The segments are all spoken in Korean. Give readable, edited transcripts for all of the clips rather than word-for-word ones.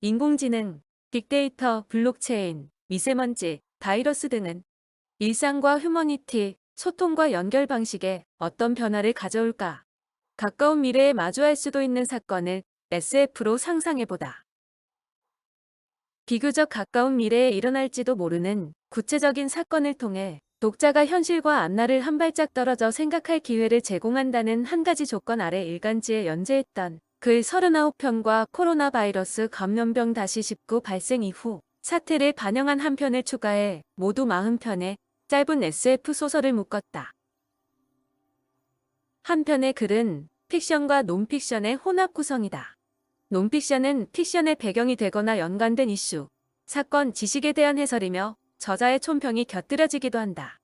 인공지능, 빅데이터, 블록체인, 미세먼지, 바이러스 등은 일상과 휴머니티, 소통과 연결 방식에 어떤 변화를 가져올까? 가까운 미래에 마주할 수도 있는 사건을 SF로 상상해보다. 비교적 가까운 미래에 일어날지도 모르는 구체적인 사건을 통해 독자가 현실과 앞날을 한 발짝 떨어져 생각할 기회를 제공한다는 한 가지 조건 아래 일간지에 연재했던 글 39편과 코로나 바이러스 감염병 -19 발생 이후 사태를 반영한 한 편을 추가해 모두 40편의 짧은 SF 소설을 묶었다. 한 편의 글은 픽션과 논픽션의 혼합 구성이다. 논픽션은 픽션의 배경이 되거나 연관된 이슈, 사건, 지식에 대한 해설이며 저자의 촌평이 곁들여지기도 한다.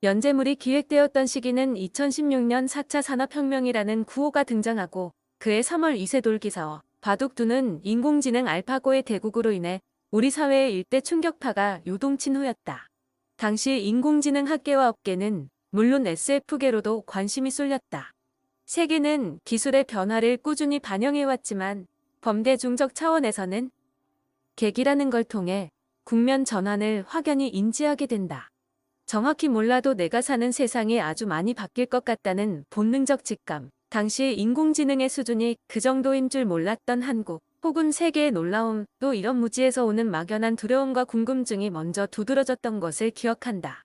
연재물이 기획되었던 시기는 2016년 4차 산업혁명이라는 구호가 등장하고 그해 3월 이세돌 기사와 바둑두는 인공지능 알파고의 대국으로 인해 우리 사회의 일대 충격파가 요동친 후였다. 당시 인공지능 학계와 업계는 물론 SF계로도 관심이 쏠렸다. 세계는 기술의 변화를 꾸준히 반영해왔지만 범대중적 차원에서는 계기라는 걸 통해 국면 전환을 확연히 인지하게 된다. 정확히 몰라도 내가 사는 세상이 아주 많이 바뀔 것 같다는 본능적 직감. 당시 인공지능의 수준이 그 정도인 줄 몰랐던 한국 혹은 세계의 놀라움, 또 이런 무지에서 오는 막연한 두려움과 궁금증이 먼저 두드러졌던 것을 기억한다.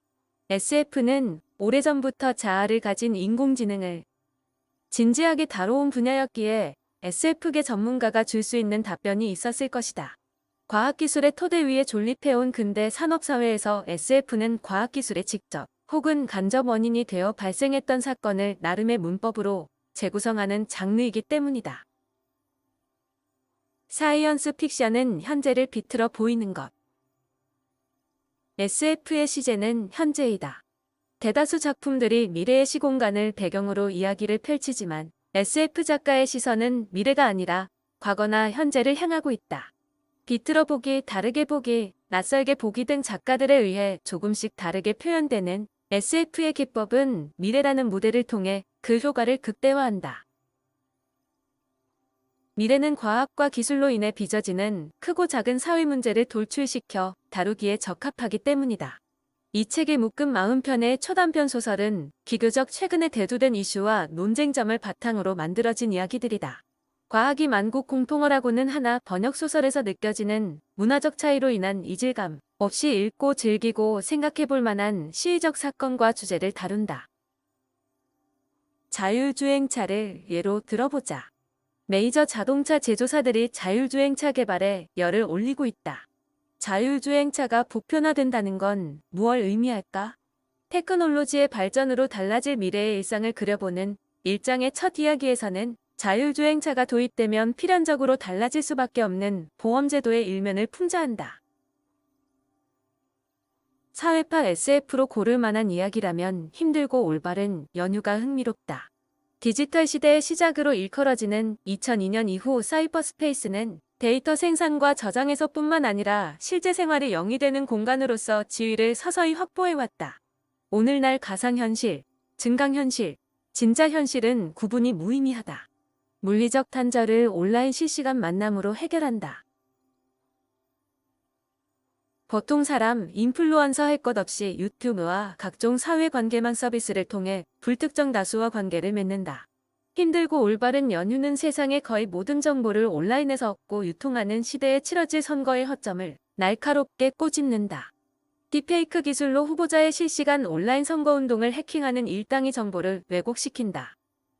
SF는 오래전부터 자아를 가진 인공지능을 진지하게 다뤄온 분야였기에 SF계 전문가가 줄 수 있는 답변이 있었을 것이다. 과학기술의 토대 위에 존립해온 근대 산업사회에서 SF는 과학기술의 직접 혹은 간접 원인이 되어 발생했던 사건을 나름의 문법으로 재구성하는 장르이기 때문이다. 사이언스 픽션은 현재를 비틀어 보이는 것. SF의 시제는 현재이다. 대다수 작품들이 미래의 시공간을 배경으로 이야기를 펼치지만 SF 작가의 시선은 미래가 아니라 과거나 현재를 향하고 있다. 비틀어 보기, 다르게 보기, 낯설게 보기 등 작가들에 의해 조금씩 다르게 표현되는 SF의 기법은 미래라는 무대를 통해 그 효과를 극대화한다. 미래는 과학과 기술로 인해 빚어지는 크고 작은 사회 문제를 돌출시켜 다루기에 적합하기 때문이다. 이 책의 묶음 40편의 초단편 소설은 비교적 최근에 대두된 이슈와 논쟁점을 바탕으로 만들어진 이야기들이다. 과학이 만국 공통어라고는 하나 번역소설에서 느껴지는 문화적 차이로 인한 이질감 없이 읽고 즐기고 생각해볼 만한 시의적 사건과 주제를 다룬다. 자율주행차를 예로 들어보자. 메이저 자동차 제조사들이 자율주행차 개발에 열을 올리고 있다. 자율주행차가 보편화된다는 건 무엇을 의미할까? 테크놀로지의 발전으로 달라질 미래의 일상을 그려보는 일장의 첫 이야기에서는 자율주행차가 도입되면 필연적으로 달라질 수밖에 없는 보험제도의 일면을 풍자한다. 사회파 SF로 고를 만한 이야기라면 힘들고 올바른 연유가 흥미롭다. 디지털 시대의 시작으로 일컬어지는 2002년 이후 사이버스페이스는 데이터 생산과 저장에서뿐만 아니라 실제 생활이 영위되는 공간으로서 지위를 서서히 확보해왔다. 오늘날 가상현실, 증강현실, 진짜현실은 구분이 무의미하다. 물리적 단절을 온라인 실시간 만남으로 해결한다. 보통 사람, 인플루언서 할 것 없이 유튜브와 각종 사회관계망 서비스를 통해 불특정 다수와 관계를 맺는다. 힘들고 올바른 연유는 세상의 거의 모든 정보를 온라인에서 얻고 유통하는 시대에 치러질 선거의 허점을 날카롭게 꼬집는다. 딥페이크 기술로 후보자의 실시간 온라인 선거운동을 해킹하는 일당의 정보를 왜곡시킨다.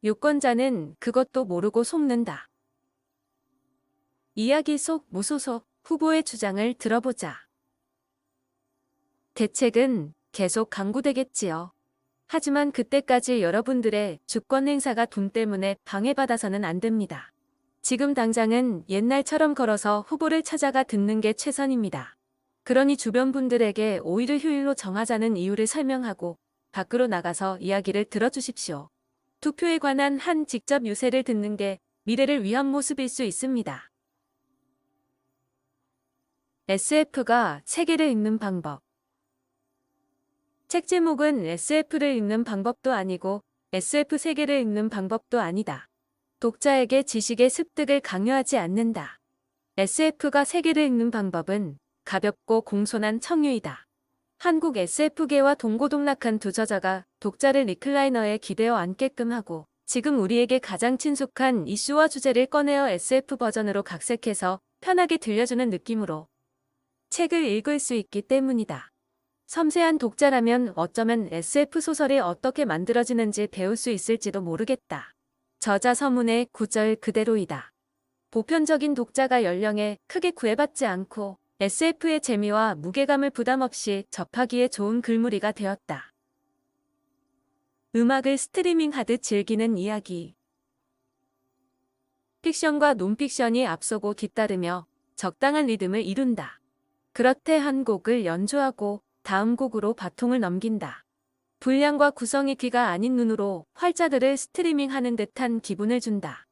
유권자는 그것도 모르고 속는다. 이야기 속 무소속 후보의 주장을 들어보자. 대책은 계속 강구되겠지요. 하지만 그때까지 여러분들의 주권 행사가 돈 때문에 방해받아서는 안 됩니다. 지금 당장은 옛날처럼 걸어서 후보를 찾아가 듣는 게 최선입니다. 그러니 주변 분들에게 오히려 휴일로 정하자는 이유를 설명하고 밖으로 나가서 이야기를 들어주십시오. 투표에 관한 한 직접 유세를 듣는 게 미래를 위한 모습일 수 있습니다. SF가 세계를 읽는 방법. 책 제목은 SF를 읽는 방법도 아니고 SF 세계를 읽는 방법도 아니다. 독자에게 지식의 습득을 강요하지 않는다. SF가 세계를 읽는 방법은 가볍고 공손한 청유이다. 한국 SF계와 동고동락한 두 저자가 독자를 리클라이너에 기대어 앉게끔 하고 지금 우리에게 가장 친숙한 이슈와 주제를 꺼내어 SF 버전으로 각색해서 편하게 들려주는 느낌으로 책을 읽을 수 있기 때문이다. 섬세한 독자라면 어쩌면 SF 소설이 어떻게 만들어지는지 배울 수 있을지도 모르겠다. 저자 서문의 구절 그대로이다. 보편적인 독자가 연령에 크게 구애받지 않고 SF의 재미와 무게감을 부담 없이 접하기에 좋은 글무리가 되었다. 음악을 스트리밍하듯 즐기는 이야기. 픽션과 논픽션이 앞서고 뒤따르며 적당한 리듬을 이룬다. 그렇대 한 곡을 연주하고 다음 곡으로 바통을 넘긴다. 분량과 구성이 귀가 아닌 눈으로 활자들을 스트리밍하는 듯한 기분을 준다.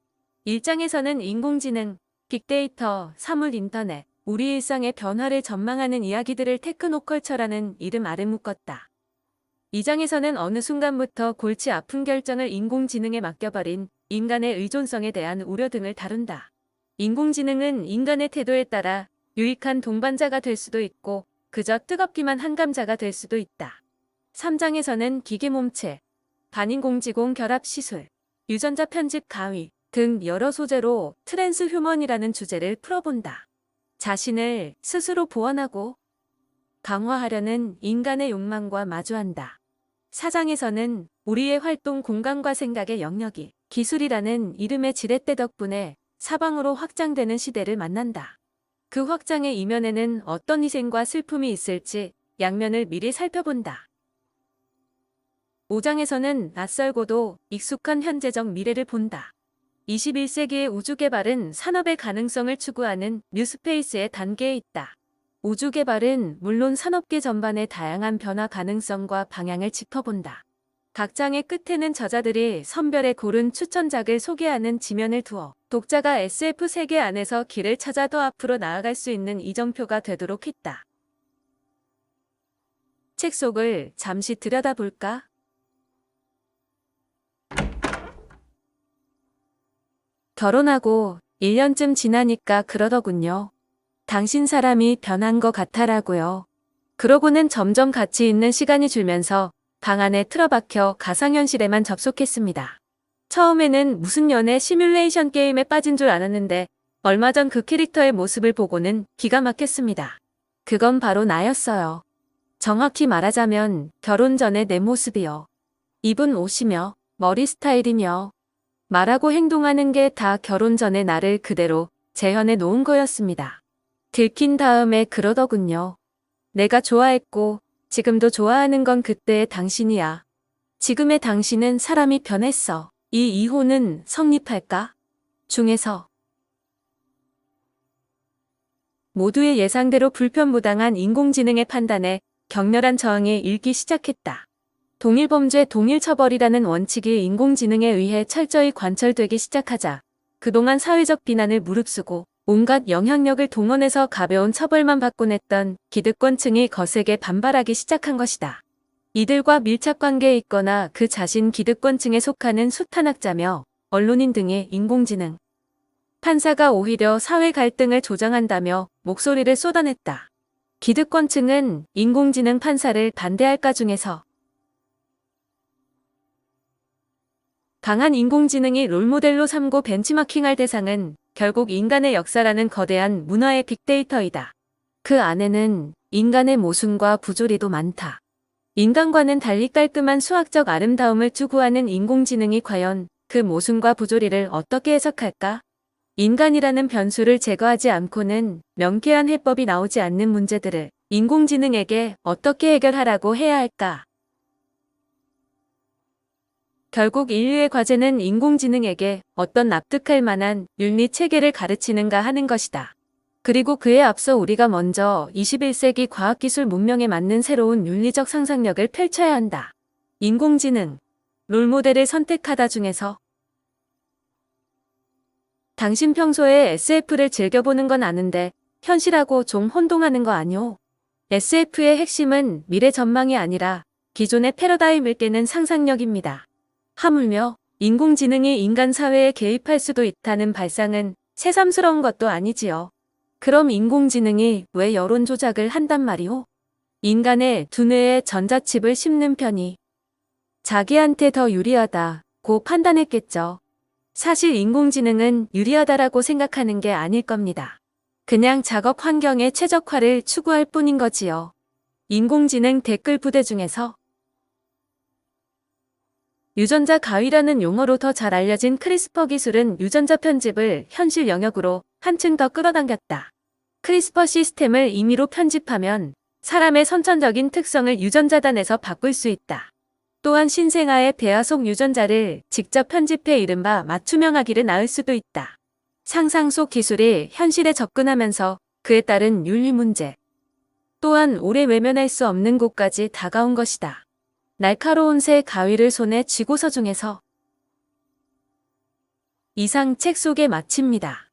1장에서는 인공지능, 빅데이터, 사물 인터넷, 우리 일상의 변화를 전망하는 이야기들을 테크노컬처라는 이름 아래 묶었다. 2장에서는 어느 순간부터 골치 아픈 결정을 인공지능에 맡겨버린 인간의 의존성에 대한 우려 등을 다룬다. 인공지능은 인간의 태도에 따라 유익한 동반자가 될 수도 있고 그저 뜨겁기만 한 감자가 될 수도 있다. 3장에서는 기계 몸체, 반인공지공 결합 시술, 유전자 편집 가위 등 여러 소재로 트랜스 휴먼이라는 주제를 풀어본다. 자신을 스스로 보완하고 강화하려는 인간의 욕망과 마주한다. 4장에서는 우리의 활동 공간과 생각의 영역이 기술이라는 이름의 지렛대 덕분에 사방으로 확장되는 시대를 만난다. 그 확장의 이면에는 어떤 희생과 슬픔이 있을지 양면을 미리 살펴본다. 5장에서는 낯설고도 익숙한 현재적 미래를 본다. 21세기의 우주개발은 산업의 가능성을 추구하는 뉴스페이스의 단계에 있다. 우주개발은 물론 산업계 전반의 다양한 변화 가능성과 방향을 짚어본다. 각 장의 끝에는 저자들이 선별해 고른 추천작을 소개하는 지면을 두어 독자가 SF 세계 안에서 길을 찾아 더 앞으로 나아갈 수 있는 이정표가 되도록 했다. 책 속을 잠시 들여다볼까? 결혼하고 1년쯤 지나니까 그러더군요. 당신 사람이 변한 것 같아라고요. 그러고는 점점 가치 있는 시간이 줄면서 방 안에 틀어박혀 가상현실에만 접속했습니다. 처음에는 무슨 연애 시뮬레이션 게임에 빠진 줄 알았는데 얼마 전 그 캐릭터의 모습을 보고는 기가 막혔습니다. 그건 바로 나였어요. 정확히 말하자면 결혼 전에 내 모습이요. 입은 옷이며 머리 스타일이며 말하고 행동하는 게 다 결혼 전에 나를 그대로 재현해 놓은 거였습니다. 들킨 다음에 그러더군요. 내가 좋아했고 지금도 좋아하는 건 그때의 당신이야. 지금의 당신은 사람이 변했어. 이 이혼은 성립할까? 중에서 모두의 예상대로 불편부당한 인공지능의 판단에 격렬한 저항이 일기 시작했다. 동일범죄 동일처벌이라는 원칙이 인공지능에 의해 철저히 관철되기 시작하자 그동안 사회적 비난을 무릅쓰고 온갖 영향력을 동원해서 가벼운 처벌만 받곤 했던 기득권층이 거세게 반발하기 시작한 것이다. 이들과 밀착관계에 있거나 그 자신 기득권층에 속하는 숱한학자며 언론인 등의 인공지능 판사가 오히려 사회 갈등을 조장한다며 목소리를 쏟아냈다. 기득권층은 인공지능 판사를 반대할까 중에서 강한 인공지능이 롤모델로 삼고 벤치마킹할 대상은 결국 인간의 역사라는 거대한 문화의 빅데이터이다. 그 안에는 인간의 모순과 부조리도 많다. 인간과는 달리 깔끔한 수학적 아름다움을 추구하는 인공지능이 과연 그 모순과 부조리를 어떻게 해석할까? 인간이라는 변수를 제거하지 않고는 명쾌한 해법이 나오지 않는 문제들을 인공지능에게 어떻게 해결하라고 해야 할까? 결국 인류의 과제는 인공지능에게 어떤 납득할 만한 윤리 체계를 가르치는가 하는 것이다. 그리고 그에 앞서 우리가 먼저 21세기 과학기술 문명에 맞는 새로운 윤리적 상상력을 펼쳐야 한다. 인공지능, 롤모델을 선택하다 중에서 당신 평소에 SF를 즐겨보는 건 아는데 현실하고 좀 혼동하는 거 아뇨? SF의 핵심은 미래 전망이 아니라 기존의 패러다임을 깨는 상상력입니다. 하물며 인공지능이 인간 사회에 개입할 수도 있다는 발상은 새삼스러운 것도 아니지요. 그럼 인공지능이 왜 여론 조작을 한단 말이오? 인간의 두뇌에 전자칩을 심는 편이 자기한테 더 유리하다고 판단했겠죠. 사실 인공지능은 유리하다라고 생각하는 게 아닐 겁니다. 그냥 작업 환경의 최적화를 추구할 뿐인 거지요. 인공지능 댓글 부대 중에서 유전자 가위라는 용어로 더 잘 알려진 크리스퍼 기술은 유전자 편집을 현실 영역으로 한층 더 끌어당겼다. 크리스퍼 시스템을 임의로 편집하면 사람의 선천적인 특성을 유전자단에서 바꿀 수 있다. 또한 신생아의 배아 속 유전자를 직접 편집해 이른바 맞춤형하기를 낳을 수도 있다. 상상 속 기술이 현실에 접근하면서 그에 따른 윤리 문제 또한 오래 외면할 수 없는 곳까지 다가온 것이다. 날카로운 새 가위를 손에 쥐고서 중에서 이상 책 속에 마칩니다.